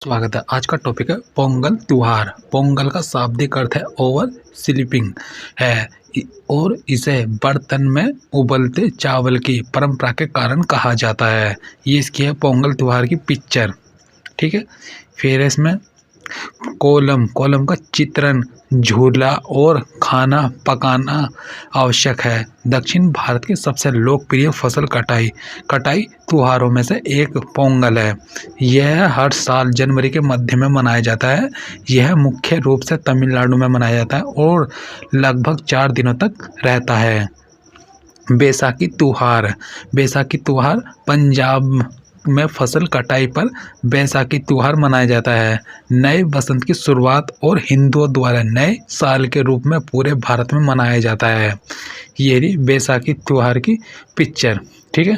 स्वागत है। आज का टॉपिक है पोंगल त्योहार। पोंगल का शाब्दिक अर्थ है ओवर स्लीपिंग है और इसे बर्तन में उबलते चावल की परंपरा के कारण कहा जाता है। ये इसकी है पोंगल त्योहार की पिक्चर। ठीक है। फिर इसमें कोलम का चित्रण, झूला और खाना पकाना आवश्यक है। दक्षिण भारत की सबसे लोकप्रिय फसल कटाई त्योहारों में से एक पोंगल है। यह हर साल जनवरी के मध्य में मनाया जाता है। यह मुख्य रूप से तमिलनाडु में मनाया जाता है और लगभग 4 दिनों तक रहता है। बैसाखी त्योहार पंजाब में फसल कटाई पर बैसाखी त्योहार मनाया जाता है। नए बसंत की शुरुआत और हिंदुओं द्वारा नए साल के रूप में पूरे भारत में मनाया जाता है। ये रही बैसाखी त्योहार की पिक्चर। ठीक है।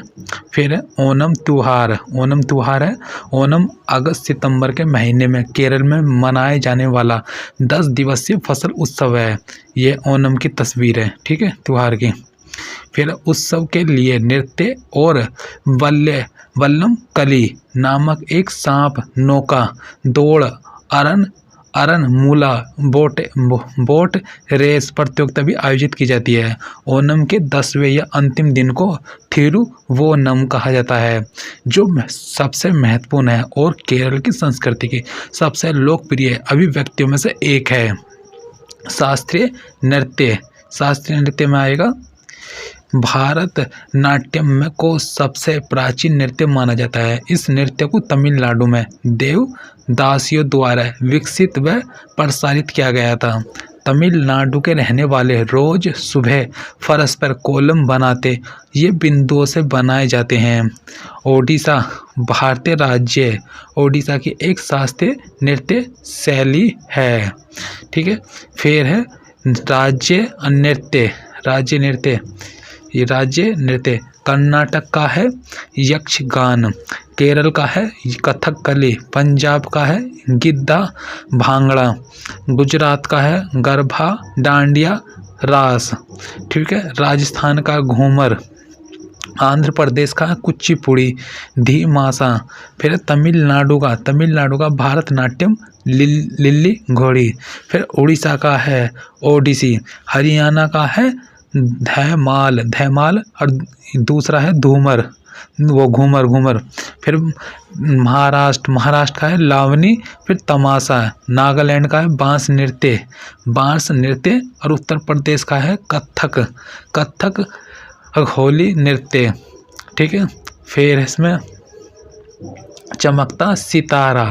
फिर है ओणम त्योहार है। ओणम अगस्त सितंबर के महीने में केरल में मनाए जाने वाला 10 दिवसीय फसल उत्सव है। ये ओणम की तस्वीर है। ठीक है, त्योहार की। फिर उत्सव के लिए नृत्य और वल्लम कली नामक एक सांप नौका दौड़, अरन मूला बोट रेस प्रतियोगिता भी आयोजित की जाती है। ओणम के 10वें या अंतिम दिन को थिरुवोणम कहा जाता है, जो सबसे महत्वपूर्ण है और केरल की संस्कृति की सबसे लोकप्रिय अभिव्यक्तियों में से एक है। शास्त्रीय नृत्य में आएगा भारत नाट्यम में को सबसे प्राचीन नृत्य माना जाता है। इस नृत्य को तमिलनाडु में देवदासियों द्वारा विकसित व प्रसारित किया गया था। तमिलनाडु के रहने वाले रोज सुबह फर्श पर कोलम बनाते ये बिंदुओं से बनाए जाते हैं। ओडिशा भारतीय राज्य ओडिशा की एक शास्त्रीय नृत्य शैली है। ठीक है। फिर है राज्य नृत्य कर्नाटक का है यक्षगान, केरल का है कथकली, पंजाब का है गिद्दा भांगड़ा, गुजरात का है गरबा डांडिया रास। ठीक है। राजस्थान का घूमर, आंध्र प्रदेश का कुचिपुड़ी धीमासा। फिर तमिलनाडु का भारतनाट्यम लिल्ली घोड़ी। फिर उड़ीसा का है ओडिसी, हरियाणा का है धैमाल और दूसरा है घूमर। फिर महाराष्ट्र का है लावनी। फिर तमाशा। नागालैंड का है बांस नृत्य और उत्तर प्रदेश का है कथक होली नृत्य। ठीक है। फिर इसमें चमकता सितारा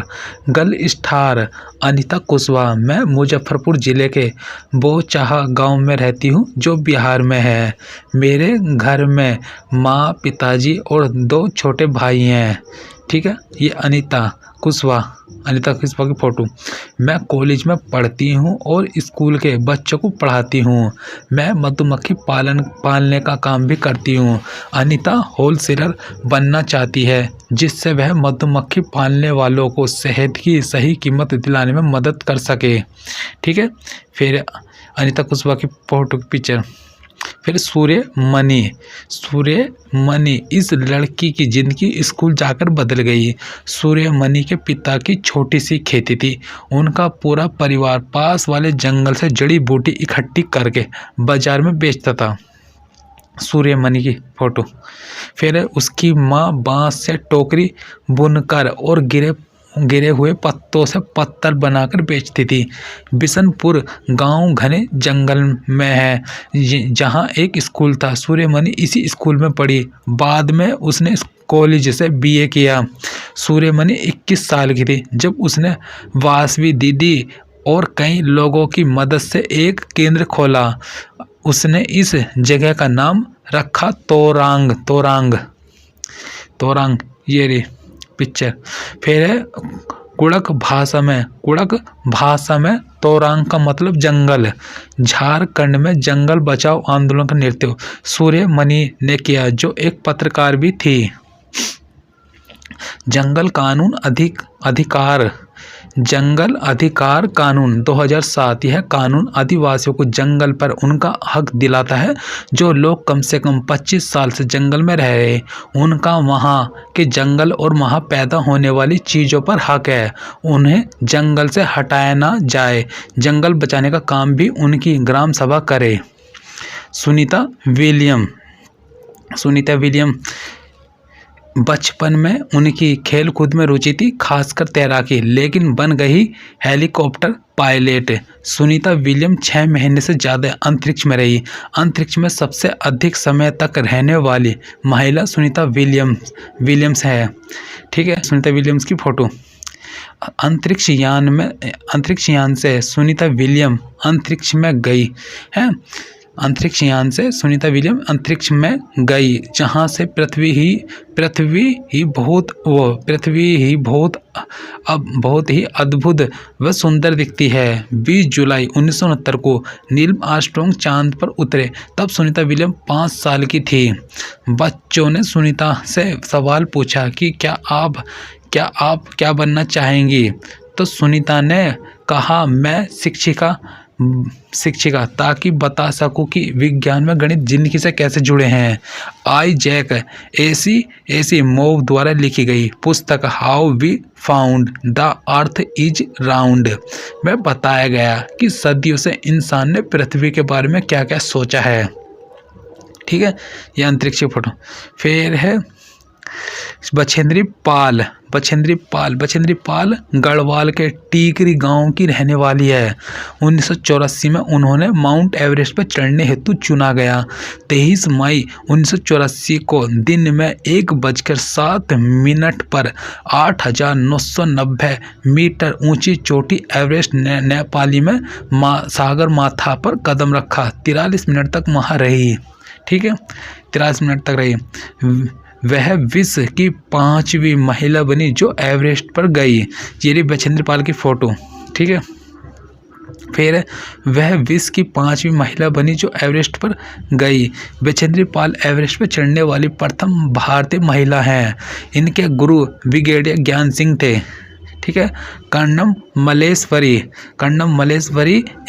गर्ल स्टार अनीता कुशवाहा। मैं मुजफ्फरपुर ज़िले के बोचाहा गांव में रहती हूं, जो बिहार में है। मेरे घर में माँ, पिताजी और 2 छोटे भाई हैं। ठीक है। ये अनीता कुशवाहा की फ़ोटो। मैं कॉलेज में पढ़ती हूँ और स्कूल के बच्चों को पढ़ाती हूँ। मैं मधुमक्खी पालने का काम भी करती हूँ। अनीता होलसेलर बनना चाहती है, जिससे वह मधुमक्खी पालने वालों को शहद की सही कीमत दिलाने में मदद कर सके। ठीक है। फिर अनीता कुशवाहा की फ़ोटो की पिक्चर। फिर सूर्यमणि इस लड़की की जिंदगी स्कूल जाकर बदल गई। सूर्यमणि के पिता की छोटी सी खेती थी। उनका पूरा परिवार पास वाले जंगल से जड़ी बूटी इकट्ठी करके बाजार में बेचता था। सूर्यमणि की फोटो। फिर उसकी माँ बांस से टोकरी बुनकर और गिरे हुए पत्तों से पत्थर बनाकर बेचती थी। बिशनपुर गांव घने जंगल में है, जहां एक स्कूल था। सूर्यमणि इसी स्कूल में पढ़ी। बाद में उसने कॉलेज से बीए किया। सूर्यमणि 21 साल की थी जब उसने वासवी दीदी और कई लोगों की मदद से एक केंद्र खोला। उसने इस जगह का नाम रखा तोरांग। ये रे पिक्चर। फिर है कुड़क भाषा में तोरांग का मतलब जंगल। झारखंड में जंगल बचाओ आंदोलन का नेतृत्व सूर्यमणि ने किया, जो एक पत्रकार भी थी। जंगल कानून अधिकार जंगल अधिकार कानून 2007। यह कानून आदिवासियों को जंगल पर उनका हक दिलाता है। जो लोग कम से कम 25 साल से जंगल में रह रहे, उनका वहाँ के जंगल और वहाँ पैदा होने वाली चीज़ों पर हक है। उन्हें जंगल से हटाया ना जाए। जंगल बचाने का काम भी उनकी ग्राम सभा करे। सुनीता विलियम बचपन में उनकी खेल कूद में रुचि थी, खासकर तैराकी, लेकिन बन गई हेलीकॉप्टर पायलट। सुनीता विलियम 6 महीने से ज़्यादा अंतरिक्ष में रही। अंतरिक्ष में सबसे अधिक समय तक रहने वाली महिला सुनीता विलियम्स है। ठीक है, सुनीता विलियम्स की फोटो। अंतरिक्ष यान से सुनीता विलियम अंतरिक्ष में गई है। अंतरिक्ष यान से सुनीता विलियम अंतरिक्ष में गई, जहां से पृथ्वी ही बहुत ही अद्भुत व सुंदर दिखती है। 20 जुलाई 1969 को नील आर्मस्ट्रॉन्ग चांद पर उतरे। तब सुनीता विलियम 5 साल की थी। बच्चों ने सुनीता से सवाल पूछा कि क्या आप बनना चाहेंगी? तो सुनीता ने कहा, मैं शिक्षिका, ताकि बता सकूं कि विज्ञान में गणित जिंदगी से कैसे जुड़े हैं। आइजैक एसिमोव द्वारा लिखी गई पुस्तक how we found the earth is round में बताया गया कि सदियों से इंसान ने पृथ्वी के बारे में क्या क्या सोचा है। ठीक है, यह अंतरिक्ष फोटो। फिर है बछेंद्री पाल गढ़वाल के टीकरी गांव की रहने वाली है। 1984 में उन्होंने माउंट एवरेस्ट पर चढ़ने हेतु चुना गया। 23 मई 1984 को दिन में 1:07 पर 8,990 मीटर ऊंची चोटी एवरेस्ट नेपाली में सागर माथा पर कदम रखा। 43 मिनट तक वहाँ रही। ठीक है, 43 मिनट तक रही। वह विश्व की 5वीं महिला बनी जो एवरेस्ट पर गई। ये रही बछेंद्री पाल की फोटो। ठीक है, फिर वह विश्व की 5वीं महिला बनी जो एवरेस्ट पर गई। बछेंद्री पाल एवरेस्ट पर चढ़ने वाली प्रथम भारतीय महिला हैं। इनके गुरु ब्रिगेडियर ज्ञान सिंह थे। ठीक है, कर्णम मल्लेश्वरी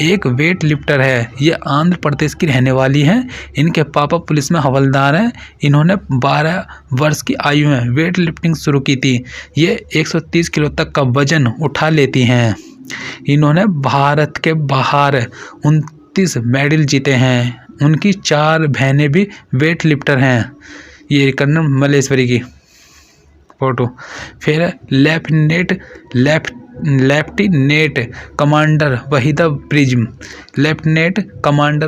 एक वेट लिफ्टर है। ये आंध्र प्रदेश की रहने वाली हैं। इनके पापा पुलिस में हवलदार हैं। इन्होंने 12 वर्ष की आयु में वेट लिफ्टिंग शुरू की थी। ये 130 किलो तक का वजन उठा लेती हैं। इन्होंने भारत के बाहर 29 मेडल जीते हैं। उनकी 4 बहनें भी वेट लिफ्टर हैं। ये कर्णम मल्लेश्वरी की फोटो। फिर लेफ्टिनेंट कमांडर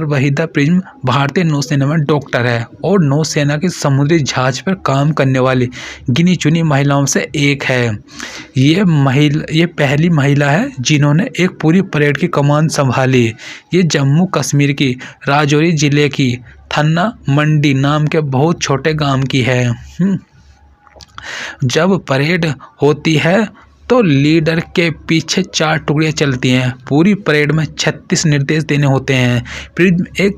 वहीदा प्रिज्म भारतीय नौसेना में डॉक्टर है और नौसेना के समुद्री जहाज पर काम करने वाली गिनी चुनी महिलाओं से एक है। ये पहली महिला है जिन्होंने एक पूरी परेड की कमान संभाली। ये जम्मू कश्मीर की राजौरी जिले की थन्ना मंडी नाम के बहुत छोटे गांव की है। जब परेड होती है तो लीडर के पीछे 4 टुकड़ियां चलती हैं। पूरी परेड में 36 निर्देश देने होते हैं। प्रिज्म एक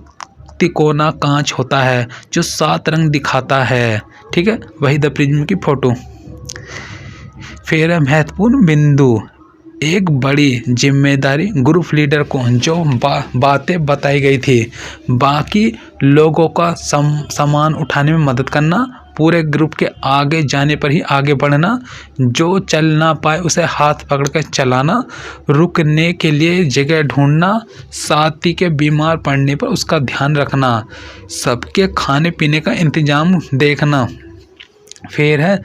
तिकोना कांच होता है जो 7 रंग दिखाता है। ठीक है, वही द प्रिज्म की फोटो। फिर महत्वपूर्ण बिंदु। एक बड़ी जिम्मेदारी ग्रुप लीडर को जो बातें बताई गई थी, बाकी लोगों का सामान उठाने में मदद करना, पूरे ग्रुप के आगे जाने पर ही आगे बढ़ना, जो चल ना पाए उसे हाथ पकड़कर चलाना, रुकने के लिए जगह ढूंढना, साथी के बीमार पड़ने पर उसका ध्यान रखना, सबके खाने पीने का इंतजाम देखना। फिर है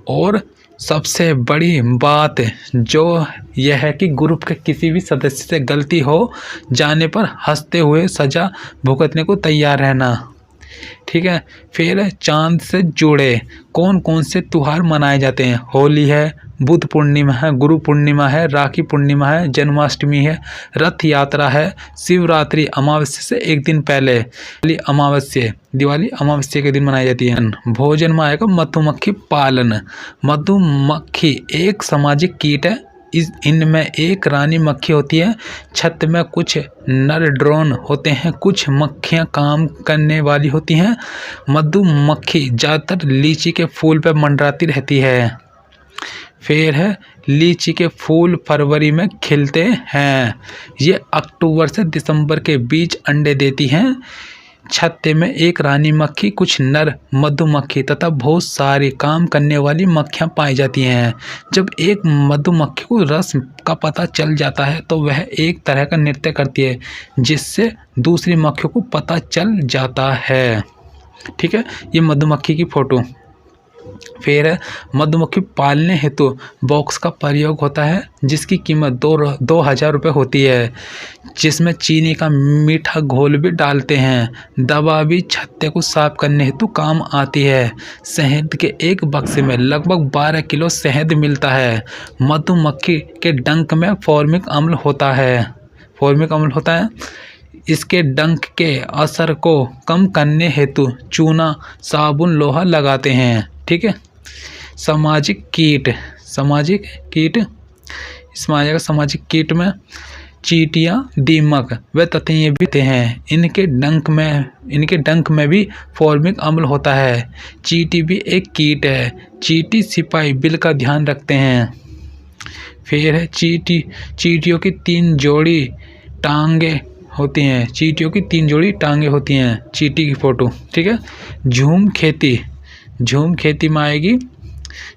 और सबसे बड़ी बात जो यह है कि ग्रुप के किसी भी सदस्य से गलती हो जाने पर हंसते हुए सजा भुगतने को तैयार रहना। ठीक है, फिर चांद से जुड़े कौन कौन से त्योहार मनाए जाते हैं। होली है, बुद्ध पूर्णिमा है, गुरु पूर्णिमा है, राखी पूर्णिमा है, जन्माष्टमी है, रथ यात्रा है, शिवरात्रि अमावस्या से एक दिन पहले दिवाली अमावस्या के दिन मनाई जाती है। भोजन में आएगा मधुमक्खी पालन। मधुमक्खी एक सामाजिक कीट है। इनमें एक रानी मक्खी होती है। छत में कुछ नर ड्रोन होते हैं, कुछ मक्खियां काम करने वाली होती हैं। मधुमक्खी ज़्यादातर लीची के फूल पर मंडराती रहती है। फिर है लीची के फूल फरवरी में खिलते हैं। ये अक्टूबर से दिसंबर के बीच अंडे देती हैं। छत्ते में एक रानी मक्खी, कुछ नर मधुमक्खी तथा बहुत सारी काम करने वाली मक्खियाँ पाई जाती हैं। जब एक मधुमक्खी को रस का पता चल जाता है तो वह एक तरह का नृत्य करती है जिससे दूसरी मक्खियों को पता चल जाता है। ठीक है, ये मधुमक्खी की फोटो। फिर मधुमक्खी पालने हेतु बॉक्स का प्रयोग होता है जिसकी कीमत 2000 रुपये होती है, जिसमें चीनी का मीठा घोल भी डालते हैं। दवा भी छत्ते को साफ करने हेतु काम आती है। शहद के एक बक्से में लगभग 12 किलो शहद मिलता है। मधुमक्खी के डंक में फॉर्मिक अम्ल होता है। इसके डंक के असर को कम करने हेतु चूना, साबुन, लोहा लगाते हैं। ठीक है, सामाजिक कीट इसमें आ जाएगा। सामाजिक कीट में चींटियाँ, दीमक व ततैया भी होते हैं। इनके डंक में भी फॉर्मिक अम्ल होता है। चींटी भी एक कीट है। चींटी सिपाही बिल का ध्यान रखते हैं। फिर है चींटियों की 3 जोड़ी टांगे होती हैं। चींटी की फोटो। ठीक है, झूम खेती में आएगी।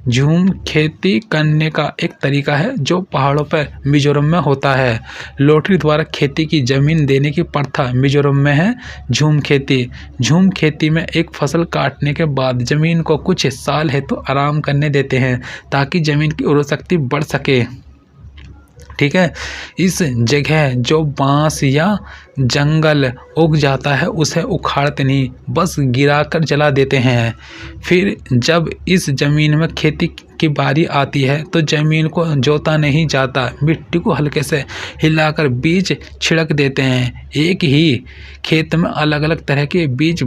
झूम खेती करने का एक तरीका है जो पहाड़ों पर मिजोरम में होता है। लॉटरी द्वारा खेती की जमीन देने की प्रथा मिजोरम में है। झूम खेती में एक फसल काटने के बाद जमीन को कुछ साल हेतु आराम करने देते हैं ताकि जमीन की उर्वरा शक्ति बढ़ सके। ठीक है, इस जगह जो बांस या जंगल उग जाता है उसे उखाड़ते नहीं, बस गिराकर जला देते हैं। फिर जब इस ज़मीन में खेती की बारी आती है तो ज़मीन को जोता नहीं जाता, मिट्टी को हल्के से हिलाकर बीज छिड़क देते हैं। एक ही खेत में अलग अलग तरह के बीज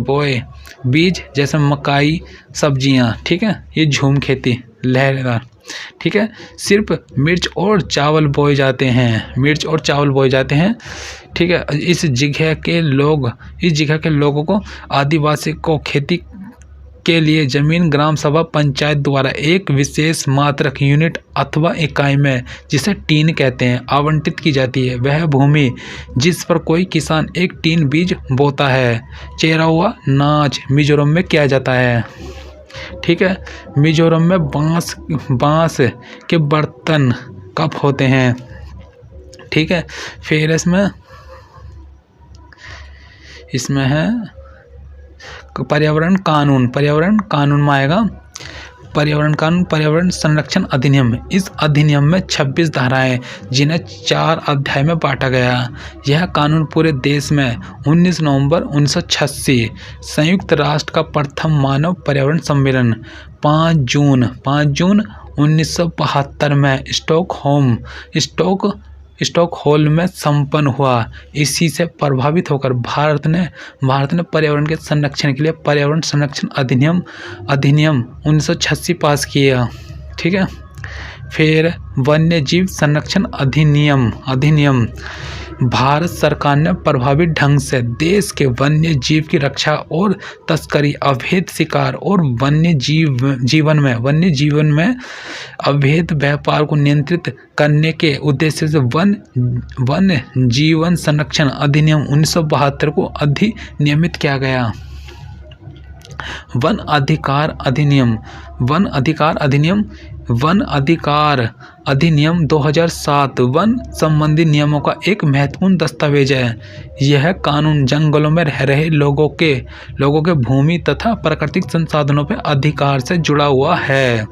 जैसे मकाई, सब्जियां। ठीक है, ये झूम खेती लहरेदार। ठीक है, सिर्फ मिर्च और चावल बोए जाते हैं। ठीक है, इस जगह के लोगों को, आदिवासी को खेती के लिए जमीन ग्राम सभा पंचायत द्वारा एक विशेष मात्रक यूनिट अथवा इकाई में, जिसे टीन कहते हैं, आवंटित की जाती है। वह भूमि जिस पर कोई किसान एक टीन बीज बोता है। चेराउआ नाच मिजोरम में किया जाता है। ठीक है, मिजोरम में बांस के बर्तन कप होते हैं। ठीक है, फिर इसमें है पर्यावरण कानून में आएगा। पर्यावरण संरक्षण अधिनियम। इस अधिनियम में 26 धाराएं जिन्हें 4 अध्याय में बांटा गया। यह कानून पूरे देश में 19 नवंबर 1986 संयुक्त राष्ट्र का प्रथम मानव पर्यावरण सम्मेलन 5 जून 1972 में स्टॉकहोल्म में संपन्न हुआ। इसी से प्रभावित होकर भारत ने पर्यावरण के संरक्षण के लिए पर्यावरण संरक्षण अधिनियम 1986 पास किया। ठीक है, फिर वन्य जीव संरक्षण अधिनियम भारत सरकार ने प्रभावी ढंग से देश के वन्य जीव की रक्षा और तस्करी, अवैध शिकार और वन्य जीवन में अवैध व्यापार को नियंत्रित करने के उद्देश्य से वन जीवन संरक्षण अधिनियम 1972 को अधिनियमित किया गया। वन अधिकार अधिनियम 2007 वन संबंधी नियमों का एक महत्वपूर्ण दस्तावेज है। यह कानून जंगलों में रह रहे लोगों के भूमि तथा प्राकृतिक संसाधनों पर अधिकार से जुड़ा हुआ है।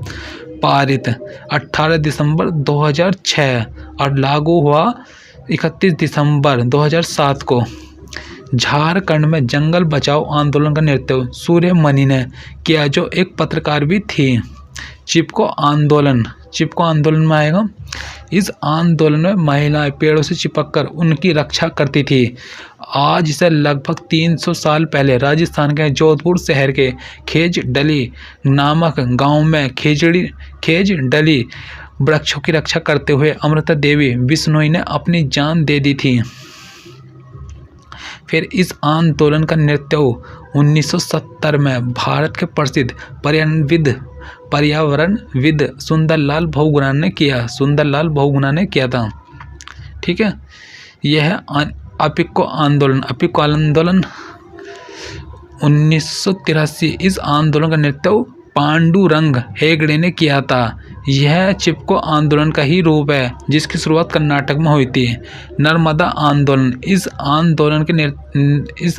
पारित 18 दिसंबर 2006 और लागू हुआ 31 दिसंबर 2007 को। झारखंड में जंगल बचाओ आंदोलन का नेतृत्व सूर्यमणि ने किया, जो एक पत्रकार भी थी। चिपको आंदोलन में आएगा। इस आंदोलन में महिलाएं पेड़ों से चिपककर उनकी रक्षा करती थी। आज से लगभग 300 साल पहले राजस्थान के जोधपुर शहर के खेजडली नामक गांव में खेजडली वृक्षों की रक्षा करते हुए अमृता देवी बिश्नोई ने अपनी जान दे दी थी। फिर इस आंदोलन का नेतृत्व 1970 में भारत के प्रसिद्ध पर्यावरणविद पर्यावरणविद सुंदरलाल बहुगुणा ने किया, सुंदरलाल बहुगुणा ने किया था। ठीक है, यह अपिको आंदोलन 1983, इस आंदोलन का नेतृत्व पांडुरंग हेगड़े ने किया था। यह चिपको आंदोलन का ही रूप है जिसकी शुरुआत कर्नाटक में हुई थी। नर्मदा आंदोलन, इस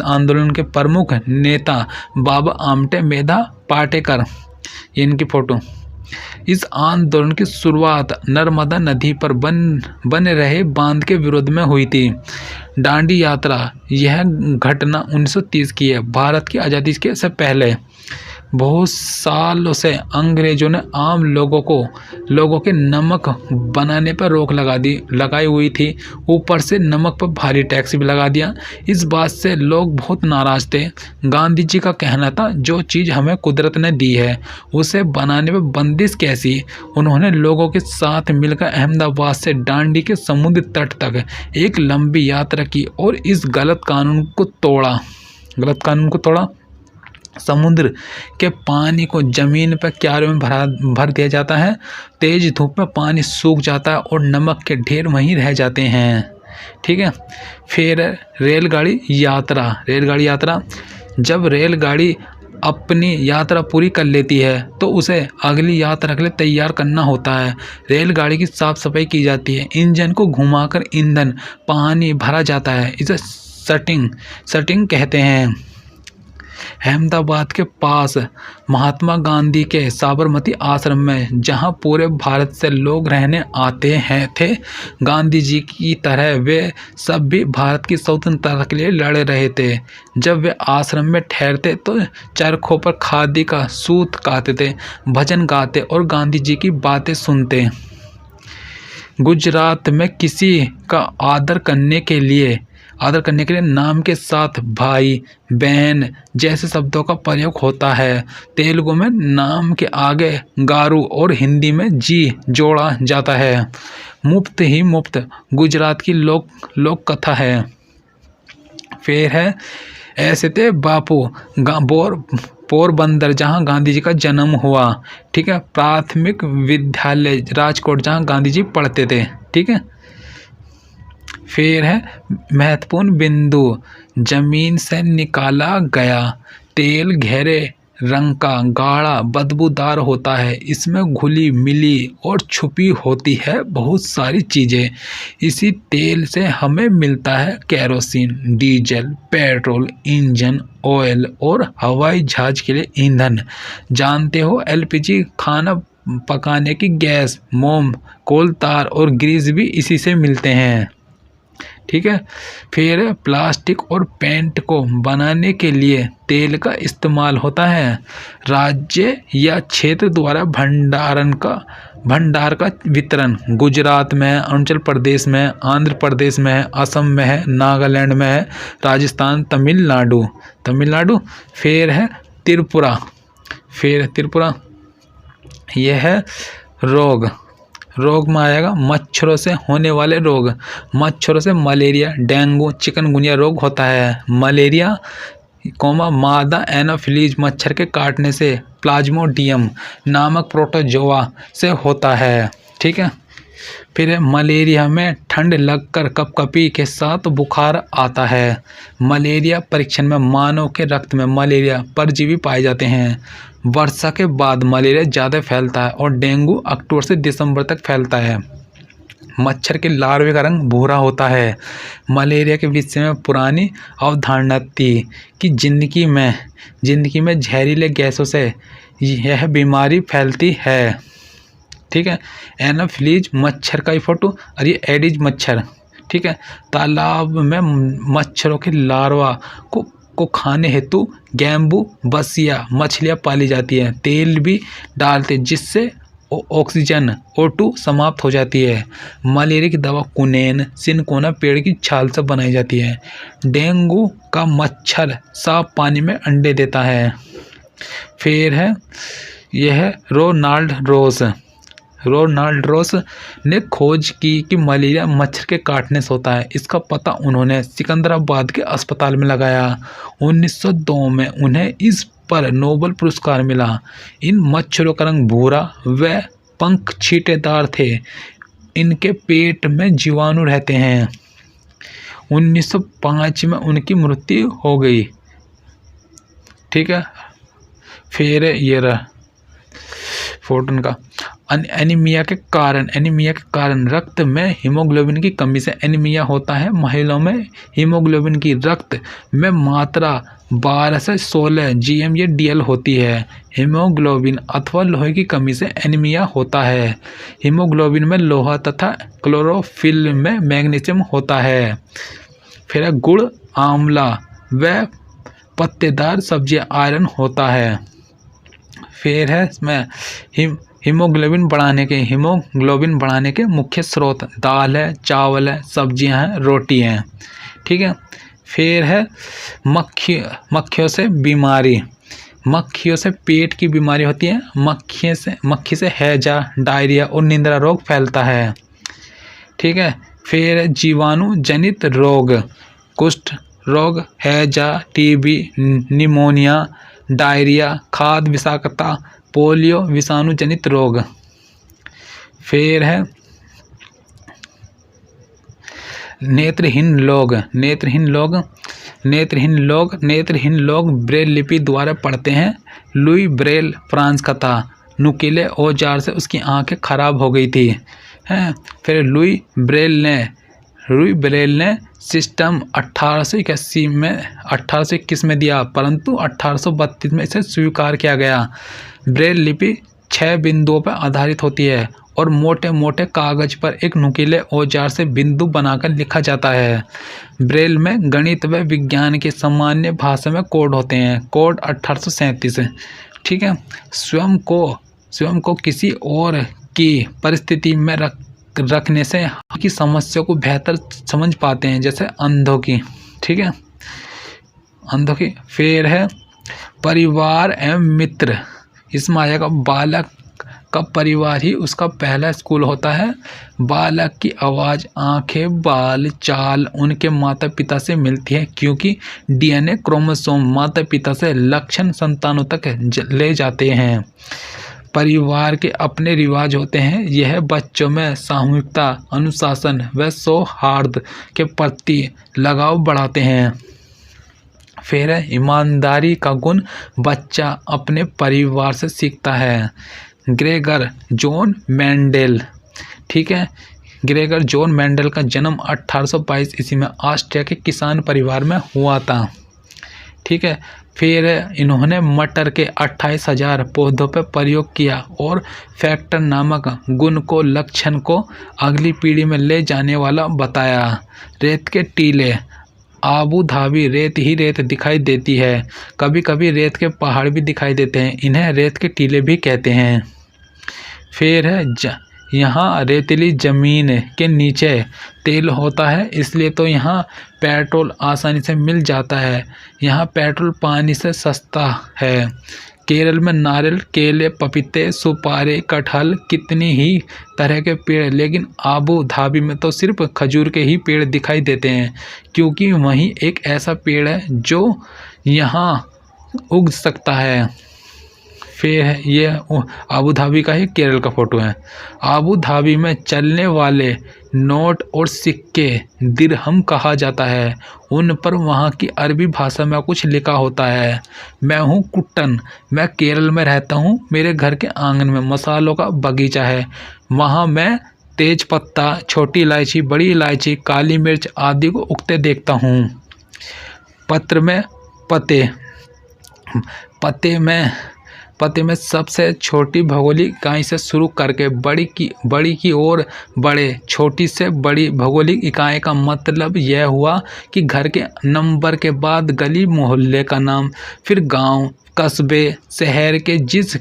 आंदोलन के प्रमुख नेता बाबा आमटे मेधा पाटेकर, इनकी फोटो। इस आंदोलन की शुरुआत नर्मदा नदी पर बन रहे बांध के विरोध में हुई थी। दांडी यात्रा, यह घटना 1930 की है, भारत की आज़ादी के से पहले। बहुत सालों से अंग्रेजों ने आम लोगों के नमक बनाने पर रोक लगाई हुई थी। ऊपर से नमक पर भारी टैक्स भी लगा दिया। इस बात से लोग बहुत नाराज थे। गांधी जी का कहना था, जो चीज़ हमें कुदरत ने दी है उसे बनाने पर बंदिश कैसी। उन्होंने लोगों के साथ मिलकर अहमदाबाद से दांडी के समुद्र तट तक एक लंबी यात्रा की और इस गलत कानून को तोड़ा। समुद्र के पानी को जमीन पर क्यारों में भर दिया जाता है। तेज धूप में पानी सूख जाता है और नमक के ढेर वहीं रह जाते हैं। ठीक है, फिर रेलगाड़ी यात्रा, जब रेलगाड़ी अपनी यात्रा पूरी कर लेती है तो उसे अगली यात्रा के लिए तैयार करना होता है। रेलगाड़ी की साफ सफाई की जाती है, इंजन को घुमाकर ईंधन पानी भरा जाता है, इसे सटिंग कहते हैं। अहमदाबाद के पास महात्मा गांधी के साबरमती आश्रम में, जहां पूरे भारत से लोग रहने आते थे, गांधी जी की तरह वे सब भी भारत की स्वतंत्रता के लिए लड़ रहे थे। जब वे आश्रम में ठहरते तो चरखों पर खादी का सूत काटते थे, भजन गाते और गांधी जी की बातें सुनते। गुजरात में किसी का आदर करने के लिए नाम के साथ भाई, बहन जैसे शब्दों का प्रयोग होता है। तेलुगु में नाम के आगे गारू और हिंदी में जी जोड़ा जाता है। मुफ्त ही मुफ्त गुजरात की लोक कथा है। फिर है ऐसे थे बापू, पोरबंदर, जहां गांधी जी का जन्म हुआ। ठीक है, प्राथमिक विद्यालय राजकोट, जहां गांधी जी पढ़ते थे। ठीक है, फिर है महत्वपूर्ण बिंदु, जमीन से निकाला गया तेल गहरे रंग का, गाढ़ा, बदबूदार होता है। इसमें घुली मिली और छुपी होती है बहुत सारी चीज़ें। इसी तेल से हमें मिलता है kerosene, diesel, petrol, engine oil और हवाई जहाज के लिए ईंधन। जानते हो, एलपीजी खाना पकाने की गैस, मोम, कोल तार और ग्रीस भी इसी से मिलते हैं। ठीक है, फिर प्लास्टिक और पेंट को बनाने के लिए तेल का इस्तेमाल होता है। राज्य या क्षेत्र द्वारा भंडार का वितरण गुजरात में है, अरुणाचल प्रदेश में, आंध्र प्रदेश में है, असम में है, नागालैंड में है, राजस्थान, तमिलनाडु। फिर है त्रिपुरा। यह है रोग में आएगा मच्छरों से होने वाले रोग। मच्छरों से मलेरिया, डेंगू, चिकनगुनिया रोग होता है। मलेरिया मादा एनोफिलीज मच्छर के काटने से प्लाज्मोडियम नामक प्रोटोजोआ से होता है। ठीक है, फिर मलेरिया में ठंड लगकर कपकपी के साथ बुखार आता है। मलेरिया परीक्षण में मानव के रक्त में मलेरिया परजीवी पाए जाते हैं। वर्षा के बाद मलेरिया ज़्यादा फैलता है और डेंगू अक्टूबर से दिसंबर तक फैलता है। मच्छर के लार्वे का रंग भूरा होता है। मलेरिया के विषय में पुरानी अवधारणा थी कि जिंदगी में जहरीले गैसों से यह बीमारी फैलती है। ठीक है, एनोफिलीज मच्छर का ही फोटो, और ये एडिज मच्छर। ठीक है, तालाब में मच्छरों के लार्वा को खाने हेतु गैम्बू, बसिया मछलियाँ पाली जाती हैं। तेल भी डालते जिससे ऑक्सीजन O2 समाप्त हो जाती है। मलेरिया की दवा कुनेन, सिनकोना पेड़ की छाल से बनाई जाती है। डेंगू का मच्छर साफ पानी में अंडे देता है। फिर है यह रोनाल्ड रोस ने खोज की कि मलेरिया मच्छर के काटने से होता है। इसका पता उन्होंने सिकंदराबाद के अस्पताल में लगाया। 1902 में उन्हें इस पर नोबेल पुरस्कार मिला। इन मच्छरों का रंग भूरा व पंख छींटेदार थे। इनके पेट में जीवाणु रहते हैं। 1905 में उनकी मृत्यु हो गई। ठीक है, फिर ये रहा फोटो का। एनीमिया के कारण रक्त में हीमोग्लोबिन की कमी से एनीमिया होता है। महिलाओं में हीमोग्लोबिन की रक्त में मात्रा 12 से 16 GM या DL होती है। हीमोग्लोबिन अथवा लोहे की कमी से एनीमिया होता है। हीमोग्लोबिन में लोहा तथा क्लोरोफिल में मैग्नीशियम होता है। फिर गुड़, आंवला व पत्तेदार सब्जियां आयरन होता है। फिर है इसमें हीमोग्लोबिन बढ़ाने के मुख्य स्रोत दाल है, चावल है, सब्जियां हैं, रोटी हैं। ठीक है, फिर है मक्खियों से पेट की बीमारी होती है। मक्खी से हैजा, डायरिया और नींदरा रोग फैलता है। ठीक है, फिर जीवाणु जनित रोग, कुष्ठ रोग, हैजा, TB, निमोनिया, डायरिया, खाद्य विषाक्तता, पोलियो विषाणु जनित रोग। फिर है नेत्रहीन लोग ब्रेल लिपि द्वारा पढ़ते हैं। लुई ब्रेल फ्रांस का था। नुकीले औजार से उसकी आंखें खराब हो गई थी। हैं, फिर लुई ब्रेल ने सिस्टम 1821 में दिया, परंतु 1832 में इसे स्वीकार किया गया। ब्रेल लिपि 6 बिंदुओं पर आधारित होती है और मोटे मोटे कागज पर एक नुकीले औजार से बिंदु बनाकर लिखा जाता है। ब्रेल में गणित व विज्ञान के सामान्य भाषा में कोड होते हैं। कोड 1837 है। ठीक है, स्वयं को किसी और की परिस्थिति में रखने से की समस्या को बेहतर समझ पाते हैं, जैसे अंधों की। ठीक है, अंधों की। फिर है परिवार एवं मित्र। इसमें आएगा बालक का परिवार ही उसका पहला स्कूल होता है। बालक की आवाज़, आंखें, बाल, चाल उनके माता पिता से मिलती है, क्योंकि DNA क्रोमोसोम माता पिता से लक्षण संतानों तक ले जाते हैं। परिवार के अपने रिवाज होते हैं। यह बच्चों में सामूहिकता, अनुशासन व सौहार्द के प्रति लगाव बढ़ाते हैं। फिर ईमानदारी का गुण बच्चा अपने परिवार से सीखता है। Gregor John Mendel. ठीक है, ग्रेगर जॉन मेंडेल का जन्म 1822 ईस्वी में ऑस्ट्रिया के किसान परिवार में हुआ था। ठीक है, फिर इन्होंने मटर के 28,000 पौधों पर प्रयोग किया और फैक्टर नामक गुण को, लक्षण को अगली पीढ़ी में ले जाने वाला बताया। रेत के टीले। आबू धाबी रेत ही रेत दिखाई देती है। कभी कभी रेत के पहाड़ भी दिखाई देते हैं। इन्हें रेत के टीले भी कहते हैं। फिर है यहाँ रेतीली ज़मीन के नीचे तेल होता है, इसलिए तो यहाँ पेट्रोल आसानी से मिल जाता है। यहाँ पेट्रोल पानी से सस्ता है। केरल में नारियल, केले, पपीते, सुपारी, कटहल कितनी ही तरह के पेड़, लेकिन आबू धाबी में तो सिर्फ खजूर के ही पेड़ दिखाई देते हैं, क्योंकि वहीं एक ऐसा पेड़ है जो यहाँ उग सकता है। फिर ये आबू धाबी का ही केरल का फोटो है। आबू धाबी में चलने वाले नोट और सिक्के दिरहम कहा जाता है। उन पर वहाँ की अरबी भाषा में कुछ लिखा होता है। मैं हूँ कुट्टन, मैं केरल में रहता हूँ। मेरे घर के आंगन में मसालों का बगीचा है। वहाँ मैं तेज पत्ता, छोटी इलायची, बड़ी इलायची, काली मिर्च आदि को उगते देखता हूँ। पते में सबसे छोटी भौगोलिक इकाई से शुरू करके बड़ी की ओर बढ़े। छोटी से बड़ी भौगोलिक इकाई का मतलब यह हुआ कि घर के नंबर के बाद गली मोहल्ले का नाम, फिर गांव, कस्बे, शहर के जिस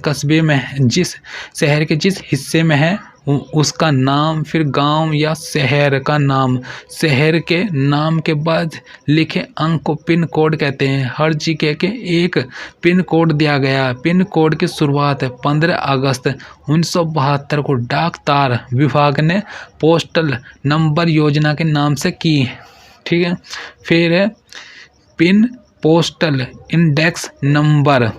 हिस्से में है उसका नाम, फिर गांव या शहर का नाम। शहर के नाम के बाद लिखे अंक को पिन कोड कहते हैं। हर जगह के एक पिन कोड दिया गया। पिन कोड की शुरुआत 15 अगस्त 1972 को डाक तार विभाग ने पोस्टल नंबर योजना के नाम से की। ठीक है, फिर है पिन पोस्टल इंडेक्स नंबर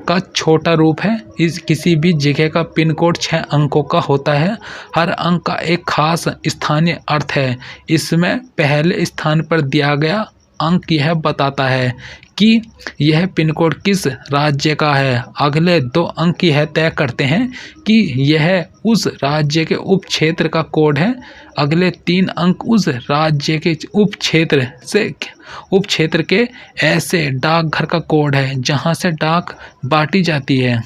का छोटा रूप है। इस किसी भी जगह का पिन कोड 6 अंकों का होता है। हर अंक का एक खास स्थानीय अर्थ है। इसमें पहले स्थान पर दिया गया अंक यह बताता है कि यह पिन कोड किस राज्य का है। अगले 2 अंक यह तय करते हैं कि यह उस राज्य के उप क्षेत्र का कोड है। अगले 3 अंक उस राज्य के उप क्षेत्र के ऐसे डाकघर का कोड है जहां से डाक बांटी जाती है।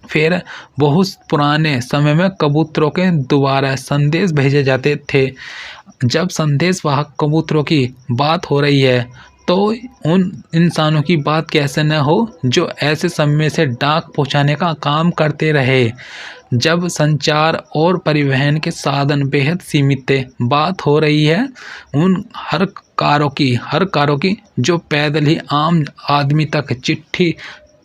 फिर बहुत पुराने समय में कबूतरों के द्वारा संदेश भेजे जाते थे। जब संदेशवाहक कबूतरों की बात हो रही है तो उन इंसानों की बात कैसे न हो जो ऐसे समय से डाक पहुंचाने का काम करते रहे जब संचार और परिवहन के साधन बेहद सीमित थे। बात हो रही है उन हर कारों की जो पैदल ही आम आदमी तक चिट्ठी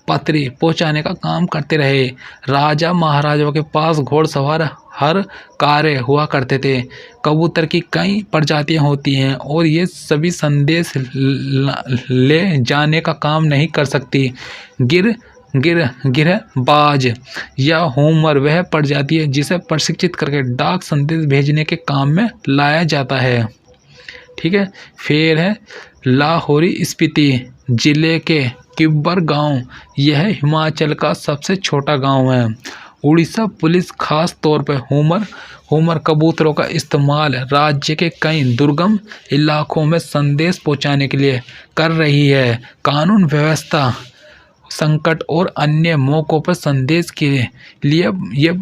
पत्री पहुंचाने का काम करते रहे। राजा महाराजाओं के पास घोड़सवार हर कार्य हुआ करते थे। कबूतर की कई प्रजातियां होती हैं और ये सभी संदेश ले जाने का काम नहीं कर सकती। गिरबाज या होमर वह प्रजाति है जिसे प्रशिक्षित करके डाक संदेश भेजने के काम में लाया जाता है। ठीक है। फिर है लाहौरी स्पीति जिले के किब्बर गांव। यह हिमाचल का सबसे छोटा गांव है। उड़ीसा पुलिस खास तौर पर होमर कबूतरों का इस्तेमाल राज्य के कई दुर्गम इलाकों में संदेश पहुंचाने के लिए कर रही है। कानून व्यवस्था संकट और अन्य मौक़ों पर संदेश के लिए ये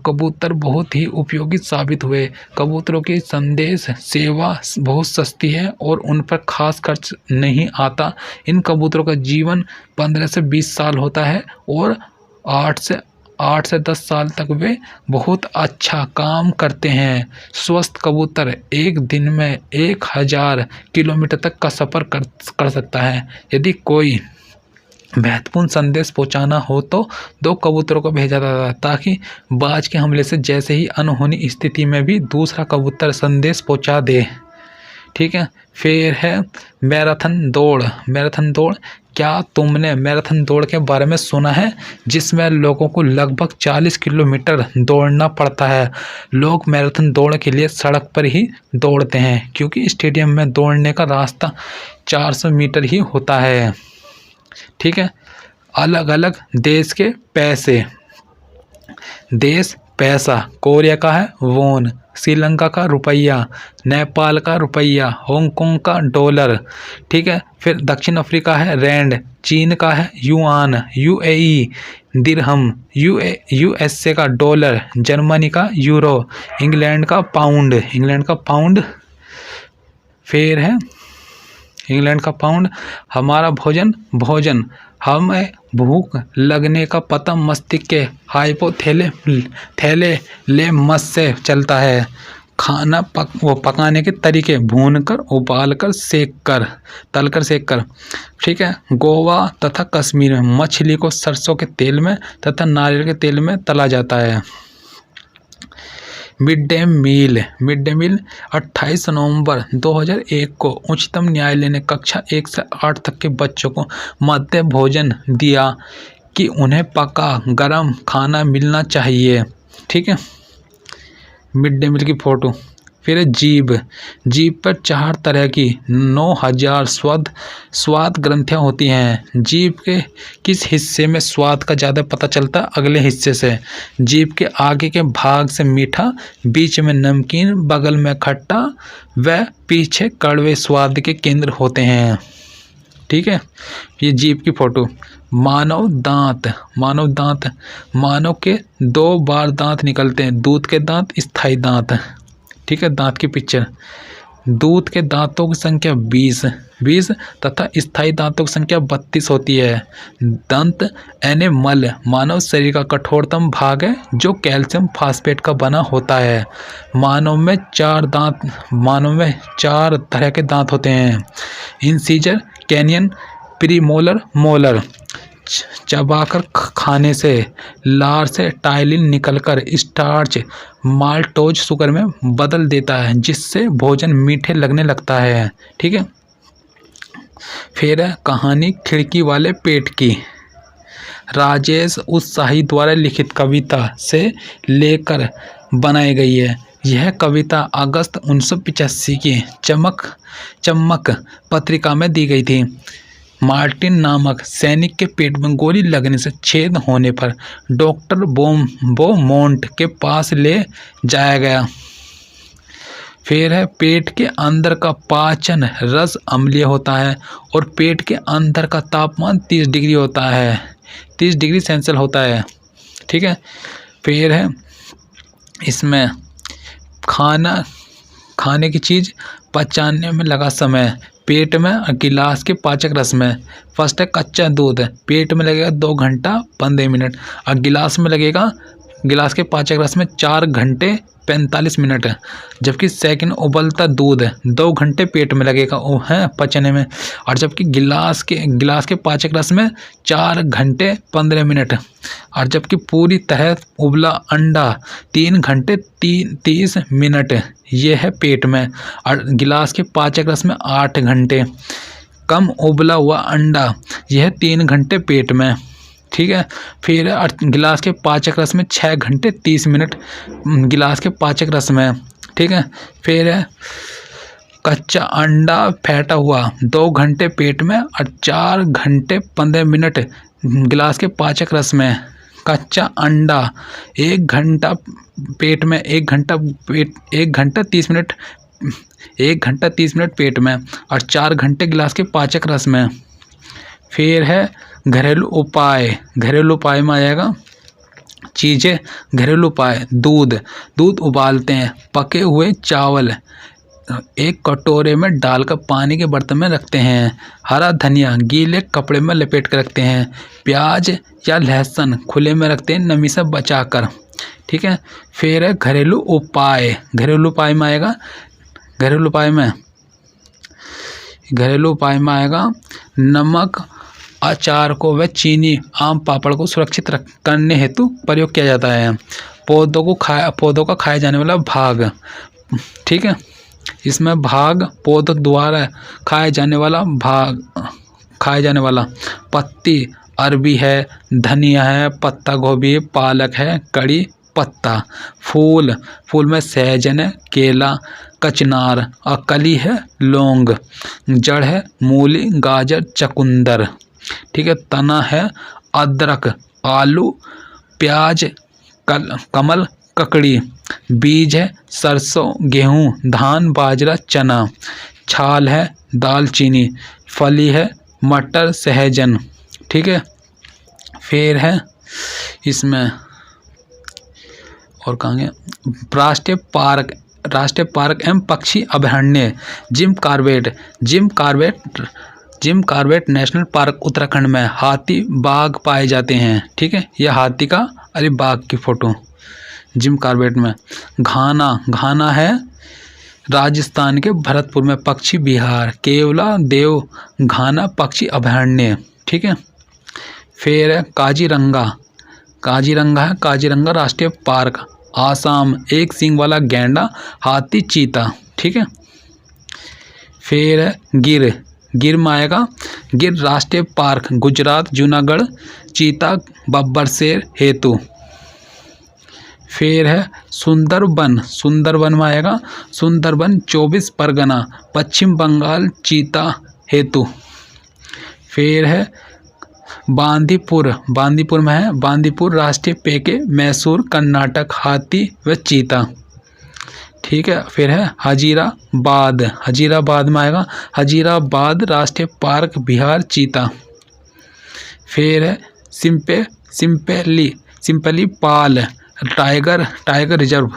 कबूतर बहुत ही उपयोगी साबित हुए। कबूतरों की संदेश सेवा बहुत सस्ती है और उन पर खास खर्च नहीं आता। इन कबूतरों का जीवन 15 से 20 साल होता है और 8 से 10 साल तक वे बहुत अच्छा काम करते हैं। स्वस्थ कबूतर एक दिन में 1000 किलोमीटर तक का सफ़र कर सकता है। यदि कोई महत्वपूर्ण संदेश पहुंचाना हो तो 2 कबूतरों को भेजा जाता है ताकि बाज के हमले से जैसे ही अनहोनी स्थिति में भी दूसरा कबूतर संदेश पहुंचा दे। ठीक है। फिर है मैराथन दौड़। क्या तुमने मैराथन दौड़ के बारे में सुना है जिसमें लोगों को लगभग 40 किलोमीटर दौड़ना पड़ता है। लोग मैराथन दौड़ के लिए सड़क पर ही दौड़ते हैं क्योंकि स्टेडियम में दौड़ने का रास्ता 400 मीटर ही होता है। ठीक है। अलग अलग देश के पैसे। पैसा कोरिया का है वोन, श्रीलंका का रुपया, नेपाल का रुपया, हांगकांग का डॉलर। ठीक है। फिर दक्षिण अफ्रीका है रैंड, चीन का है युआन, यूएई दिरहम, यूएसए का डॉलर, जर्मनी का यूरो, इंग्लैंड का पाउंड। फिर है इंग्लैंड का पाउंड। हमारा भोजन हमें भूख लगने का पता मस्तिष्क के हाइपोथैलेमस से चलता है। खाना पकाने के तरीके भूनकर, उबालकर, तलकर सेककर। ठीक है। गोवा तथा कश्मीर में मछली को सरसों के तेल में तथा नारियल के तेल में तला जाता है। मिड डे मील 28 नवंबर 2001 को उच्चतम न्यायालय ने कक्षा 1 से 8 तक के बच्चों को मध्य भोजन दिया कि उन्हें पका गरम खाना मिलना चाहिए। ठीक है। मिड डे मील की फ़ोटो। फिर जीभ पर 4 तरह की 9000 स्वाद ग्रंथियाँ होती हैं। जीभ के किस हिस्से में स्वाद का ज़्यादा पता चलता है? अगले हिस्से से। जीभ के आगे के भाग से मीठा, बीच में नमकीन, बगल में खट्टा व पीछे कड़वे स्वाद के केंद्र होते हैं। ठीक है। ये जीभ की फ़ोटो। मानव दांत मानव के 2 बार दांत निकलते हैं, दूध के दांत, स्थायी दांत। ठीक है। दांत की पिक्चर। दूध के दांतों की संख्या 20 तथा स्थायी दांतों की संख्या 32 होती है। दंत एनिमल मानव शरीर का कठोरतम भाग है जो कैल्शियम फास्फेट का बना होता है। मानव में 4 तरह के दांत होते हैं। Incisor, canine, premolar, molar. चबाकर खाने से लार से टाइलिन निकलकर स्टार्च माल्टोज शुगर में बदल देता है जिससे भोजन मीठे लगने लगता है। ठीक है। फिर है कहानी खिड़की वाले पेट की। राजेश उत्साही द्वारा लिखित कविता से लेकर बनाई गई है। यह कविता अगस्त 1985 की चमक पत्रिका में दी गई थी। मार्टिन नामक सैनिक के पेट में गोली लगने से छेद होने पर डॉक्टर बोमोंट के पास ले जाया गया। फिर है पेट के अंदर का पाचन रस अम्लीय होता है और पेट के अंदर का तापमान 30 डिग्री होता है, 30 डिग्री सेल्सियस होता है। ठीक है। फिर है इसमें खाने की चीज़ पचाने में लगा समय, पेट में गिलास के पाचक रस में। फर्स्ट है कच्चा दूध, पेट में लगेगा 2 घंटा 15 मिनट और गिलास में लगेगा, गिलास के पाचक रस में 4 घंटे 45 मिनट। जबकि सेकंड उबलता दूध 2 घंटे पेट में लगेगा वो है पचने में, और जबकि गिलास के पाचक रस में 4 घंटे 15 मिनट। और जबकि पूरी तरह उबला अंडा 3 घंटे 30 मिनट ये है पेट में, और गिलास के पाचक रस में 8 घंटे। कम उबला हुआ अंडा यह 3 घंटे पेट में। ठीक है। फिर गिलास के पाचक रस में 6 घंटे 30 मिनट गिलास के पाचक रस में। ठीक है। फिर है कच्चा अंडा फेंटा हुआ 2 घंटे पेट में और 4 घंटे 15 मिनट गिलास के पाचक रस में। कच्चा अंडा 1 घंटा पेट में, 1 घंटा 30 मिनट, 1 घंटा 30 मिनट पेट में और 4 घंटे गिलास के पाचक रस में। फिर है घरेलू उपाय में आ जाएगा चीज़ें। घरेलू उपाय दूध उबालते हैं, पके हुए चावल एक कटोरे में डालकर पानी के बर्तन में रखते हैं, हरा धनिया गीले कपड़े में लपेट कर रखते हैं, प्याज या लहसुन खुले में रखते हैं नमी से बचाकर। ठीक है। फिर है घरेलू उपाय में आएगा, घरेलू उपाय में आएगा नमक, अचार को व चीनी, आम पापड़ को सुरक्षित करने हेतु प्रयोग किया जाता है। पौधों का खाया जाने वाला भाग। ठीक है। इसमें भाग पौधों द्वारा खाया जाने वाला पत्ती अरबी है, धनिया है, पत्ता गोभी, पालक है, कड़ी पत्ता। फूल में सहजन है, केला, कचनार और कली है लौंग। जड़ है मूली, गाजर, चकुंदर। ठीक है। तना है अदरक, आलू, प्याज, कमल, ककड़ी। बीज है सरसों, गेहूं, धान, बाजरा, चना। छाल है दालचीनी। फली है मटर, सहजन। ठीक है। फिर है इसमें और कहाँ गया, राष्ट्रीय पार्क एवं पक्षी अभयारण्य। Jim Corbett national park Uttarakhand में हाथी बाघ पाए जाते हैं। ठीक है। यह हाथी का बाघ की फोटो जिम कॉर्बेट में। घाना है राजस्थान के भरतपुर में पक्षी विहार। केवला देव घाना पक्षी अभयारण्य। ठीक है। फिर है काजीरंगा है काजीरंगा राष्ट्रीय पार्क आसाम। एक सींग वाला गैंडा, हाथी, चीता। ठीक है। फिर है गिर में आएगा गिर राष्ट्रीय पार्क गुजरात, जूनागढ़, चीता, बब्बर शेर हेतु। फिर है सुंदरबन में आएगा सुंदरबन 24 परगना, पश्चिम बंगाल, चीता हेतु। फिर है बांदीपुर में है बांदीपुर राष्ट्रीय पेके, मैसूर, कर्नाटक, हाथी व चीता। ठीक है। फिर है हजीराबाद में आएगा हजीराबाद राष्ट्रीय पार्क, बिहार, चीता। फिर है सिंपली पाल टाइगर रिजर्व,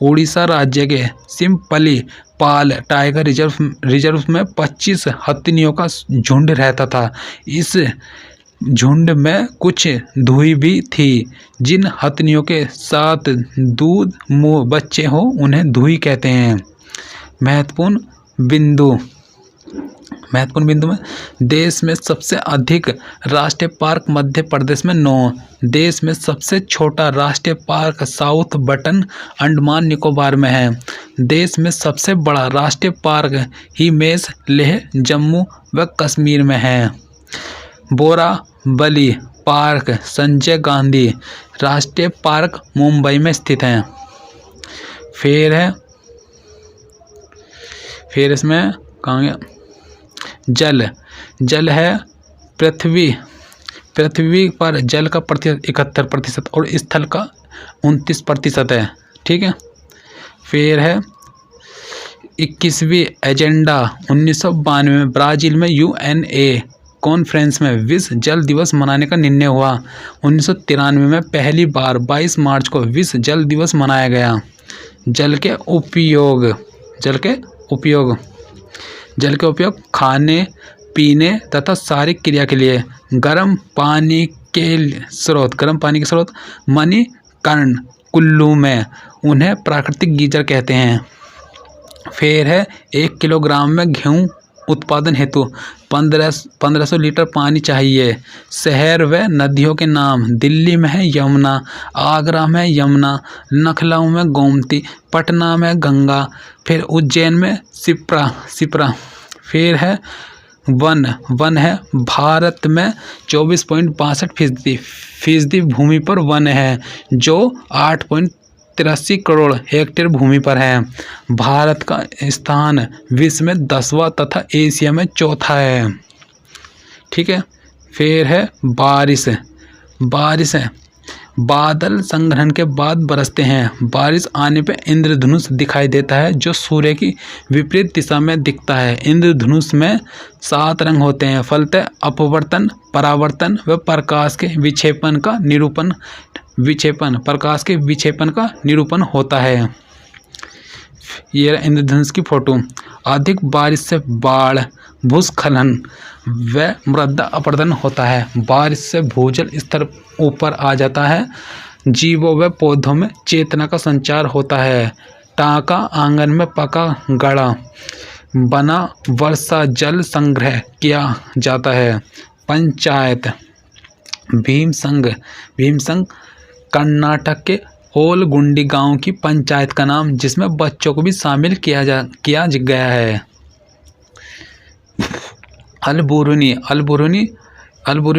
उड़ीसा राज्य के सिंपली पाल टाइगर रिजर्व में 25 हथिनियों का झुंड रहता था। इस झुंड में कुछ धुई भी थी। जिन हथिनियों के साथ दूध मुँह बच्चे हो उन्हें धुई कहते हैं। महत्वपूर्ण महत्वपूर्ण बिंदु में देश में सबसे अधिक राष्ट्रीय पार्क मध्य प्रदेश में 9, देश में सबसे छोटा राष्ट्रीय park south button Andaman Nicobar में है, देश में सबसे बड़ा राष्ट्रीय पार्क हिमेश लेह जम्मू व कश्मीर में है, बोरावली पार्क संजय गांधी राष्ट्रीय पार्क मुंबई में स्थित है। फिर इसमें कहाँ गया, जल है पृथ्वी पर जल का प्रतिशत 71% और स्थल का 29% है। ठीक है। फिर है 21वीं एजेंडा 1992 में ब्राजील में UNA कॉन्फ्रेंस में विश्व जल दिवस मनाने का निर्णय हुआ। 1993 में पहली बार 22 मार्च को विश्व जल दिवस मनाया गया। जल के उपयोग खाने पीने तथा शारीरिक क्रिया के लिए। गर्म पानी के स्रोत मणिकर्ण कुल्लू में उन्हें प्राकृतिक गीजर कहते हैं। फिर है 1 किलोग्राम में गेहूँ उत्पादन हेतु 1500 लीटर पानी चाहिए। शहर व नदियों के नाम, दिल्ली में है यमुना, आगरा में यमुना, लखनऊ में गोमती, पटना में गंगा, फिर उज्जैन में शिप्रा। फिर है वन है भारत में 24.62% भूमि पर वन है जो 8.83 करोड़ हेक्टेयर भूमि पर है। भारत का स्थान विश्व में 10वां तथा एशिया में 4था है। ठीक है। फिर है बारिश है बादल संग्रहण के बाद बरसते हैं। बारिश आने पे इंद्रधनुष दिखाई देता है जो सूर्य की विपरीत दिशा में दिखता है। इंद्रधनुष में 7 रंग होते हैं। फलतः अपवर्तन, परावर्तन व प्रकाश के विक्षेपण का निरूपण होता है। ये इंद्रधनुष की फोटो। अधिक बारिश से बाढ़, भूस्खलन व मृदा अपरदन होता है। बारिश से भूजल स्तर ऊपर आ जाता है। जीवों व पौधों में चेतना का संचार होता है। टाँका आंगन में पका गड़ा बना वर्षा जल संग्रह किया जाता है। पंचायत भीमसंग कर्नाटक के ओलगुंडी गांव की पंचायत का नाम, जिसमें बच्चों को भी शामिल किया गया है। अलबरूनी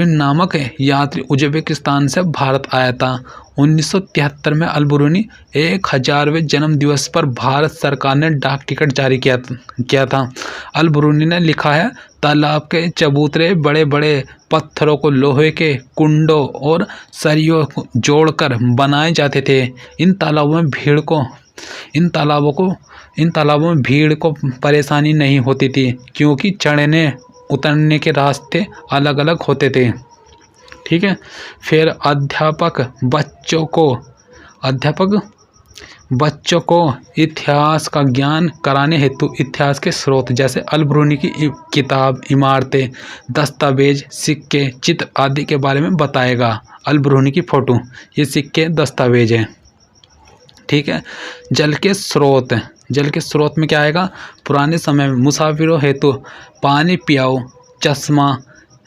नामक यात्री उज्बेकिस्तान से भारत आया था। 1973 में अलबरूनी 1000वें जन्म दिवस पर भारत सरकार ने डाक टिकट जारी किया था। अलबरूनी ने लिखा है, तालाब के चबूतरे बड़े बड़े पत्थरों को लोहे के कुंडों और सरियों को जोड़कर बनाए जाते थे। इन तालाबों में भीड़ को परेशानी नहीं होती थी क्योंकि चढ़ने उतरने के रास्ते अलग अलग होते थे। ठीक है। फिर अध्यापक बच्चों को इतिहास का ज्ञान कराने हेतु इतिहास के स्रोत जैसे अलबरूनी की किताब, इमारतें, दस्तावेज, सिक्के, चित्र आदि के बारे में बताएगा। अलबरूनी की फोटो, ये सिक्के दस्तावेज हैं। ठीक है। जल के स्रोत में क्या आएगा? पुराने समय में मुसाफिरों हेतु पानी पियाओ, चश्मा,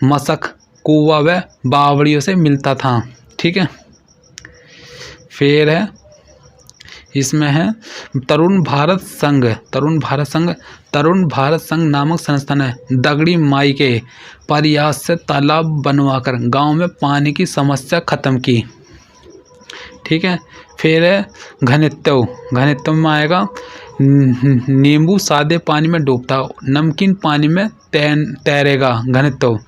मशक, कुआं व बावड़ियों से मिलता था। ठीक है। फिर है इसमें है तरुण भारत संघ नामक संस्था ने दगड़ी माई के प्रयास से तालाब बनवाकर गांव में पानी की समस्या खत्म की। ठीक है। फिर है घनित्व में आएगा, नींबू सादे पानी में डूबता, नमकीन पानी में तैरेगा। घनित्व,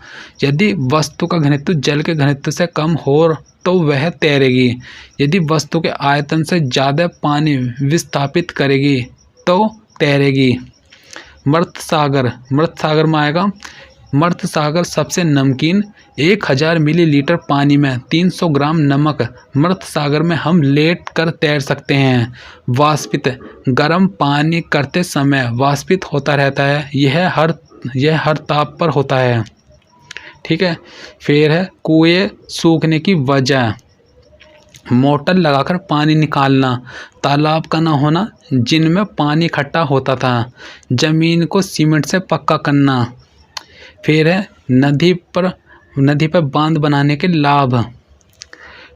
यदि वस्तु का घनित्व जल के घनित्व से कम हो तो वह तैरेगी। यदि वस्तु के आयतन से ज़्यादा पानी विस्थापित करेगी तो तैरेगी। मृत सागर में आएगा, मृत सागर सबसे नमकीन, 1000 मिलीलीटर पानी में 300 ग्राम नमक मृत सागर में हम लेट कर तैर सकते हैं। वाष्पित, गर्म पानी करते समय वाष्पित होता रहता है, यह हर ताप पर होता है। ठीक है। फिर है कुएं सूखने की वजह, मोटर लगाकर पानी निकालना, तालाब का न होना जिनमें पानी इकट्ठा होता था, जमीन को सीमेंट से पक्का करना, फिर है नदी पर बांध बनाने के लाभ,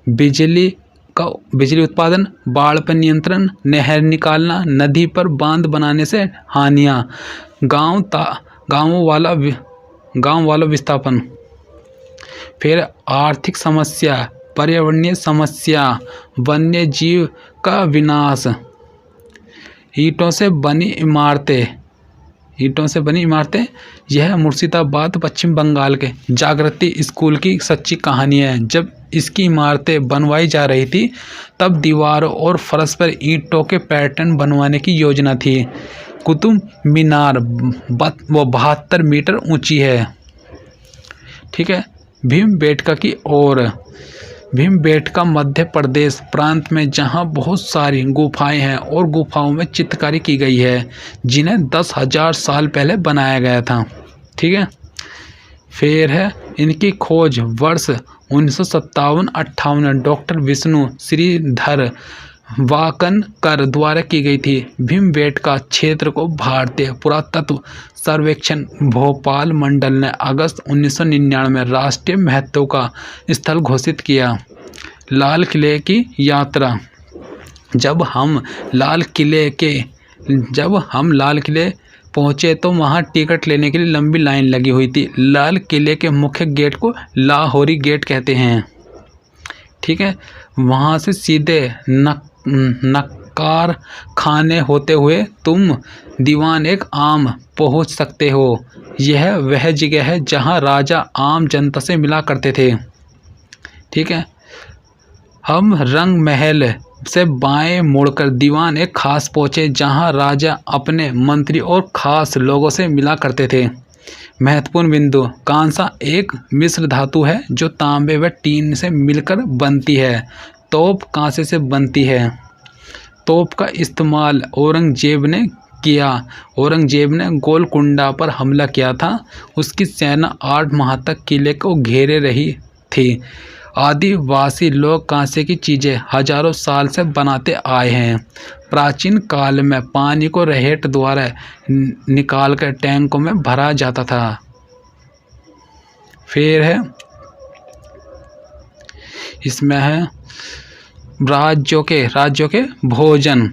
बिजली उत्पादन, बाढ़ पर नियंत्रण, नहर निकालना, नदी पर बांध बनाने से हानियाँ, गाँव वाला विस्थापन। फिर आर्थिक समस्या, पर्यावरणीय समस्या, वन्य जीव का विनाश, ईंटों से बनी इमारतें। यह मुर्शिदाबाद पश्चिम बंगाल के जागृति स्कूल की सच्ची कहानी है। जब इसकी इमारतें बनवाई जा रही थी तब दीवारों और फर्श पर ईंटों के पैटर्न बनवाने की योजना थी। कुतुब मीनार 72 मीटर ऊंची है। ठीक है। भीमबेटका मध्य प्रदेश प्रांत में जहां बहुत सारी गुफाएं हैं और गुफाओं में चित्रकारी की गई है जिन्हें 10,000 साल पहले बनाया गया था। ठीक है। फिर है इनकी खोज वर्ष 1957-58 में डॉक्टर विष्णु श्रीधर वाकनकर द्वारा की गई थी। भीमबेटका क्षेत्र को भारतीय पुरातत्व सर्वेक्षण भोपाल मंडल ने अगस्त 1999 में राष्ट्रीय महत्व का स्थल घोषित किया। लाल किले की यात्रा, जब हम लाल किले पहुंचे तो वहां टिकट लेने के लिए लंबी लाइन लगी हुई थी। लाल किले के मुख्य गेट को लाहौरी गेट कहते हैं। ठीक है। वहां से सीधे नक्कार खाने होते हुए तुम दीवान एक आम पहुंच सकते हो। यह वह जगह है जहां राजा आम जनता से मिला करते थे। ठीक है। हम रंग महल से बाएं मुड़कर दीवान एक खास पहुंचे जहां राजा अपने मंत्री और खास लोगों से मिला करते थे। महत्वपूर्ण बिंदु, कांसा एक मिश्र धातु है जो तांबे व टीन से मिलकर बनती है। तोप कांसे से बनती है। तोप का इस्तेमाल औरंगजेब ने किया। औरंगजेब ने गोलकुंडा पर हमला किया था। उसकी सेना 8 माह तक किले को घेरे रही थी। आदिवासी लोग कांसे की चीज़ें हजारों साल से बनाते आए हैं। प्राचीन काल में पानी को रहेट द्वारा निकालकर टैंकों में भरा जाता था। फिर है इसमें है राज्यों के भोजन,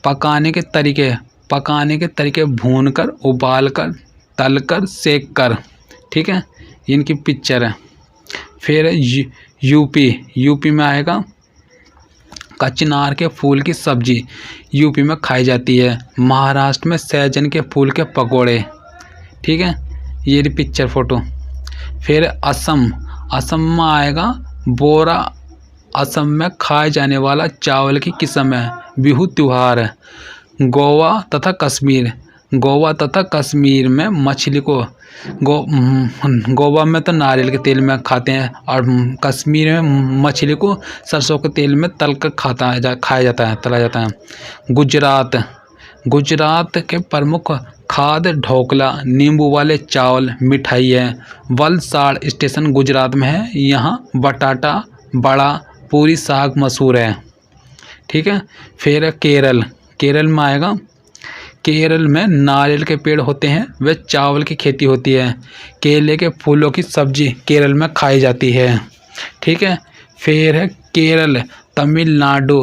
पकाने के तरीके भूनकर, उबालकर, तलकर, सेककर। ठीक है। इनकी पिक्चर है। फिर यूपी में आएगा कचनार के फूल की सब्जी, यूपी में खाई जाती है। महाराष्ट्र में सहजन के फूल के पकोड़े। ठीक है। ये पिक्चर फोटो। फिर असम में आएगा बोरा, असम में खाए जाने वाला चावल की किस्म है। बिहू त्योहार है। गोवा तथा कश्मीर में मछली को गोवा में तो नारियल के तेल में खाते हैं और कश्मीर में मछली को सरसों के तेल में तलकर तला जाता है। गुजरात के प्रमुख खाद्य ढोकला, नींबू वाले चावल, मिठाई है। वलसाड़ स्टेशन गुजरात में है। यहाँ बटाटा बड़ा, पूरी, साग मशहूर है। ठीक है। फिर केरल में आएगा। केरल में नारियल के पेड़ होते हैं व चावल की खेती होती है। केले के फूलों की सब्जी केरल में खाई जाती है। ठीक है। फिर है केरल, तमिलनाडु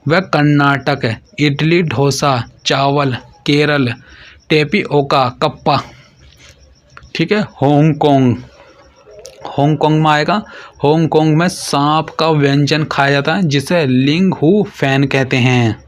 व कर्नाटक, इडली, डोसा, चावल, केरल, टेपिओका, कप्पा। ठीक है। हांगकांग में आएगा। हांगकांग में सांप का व्यंजन खाया जाता है जिसे लिंग हू फैन कहते हैं।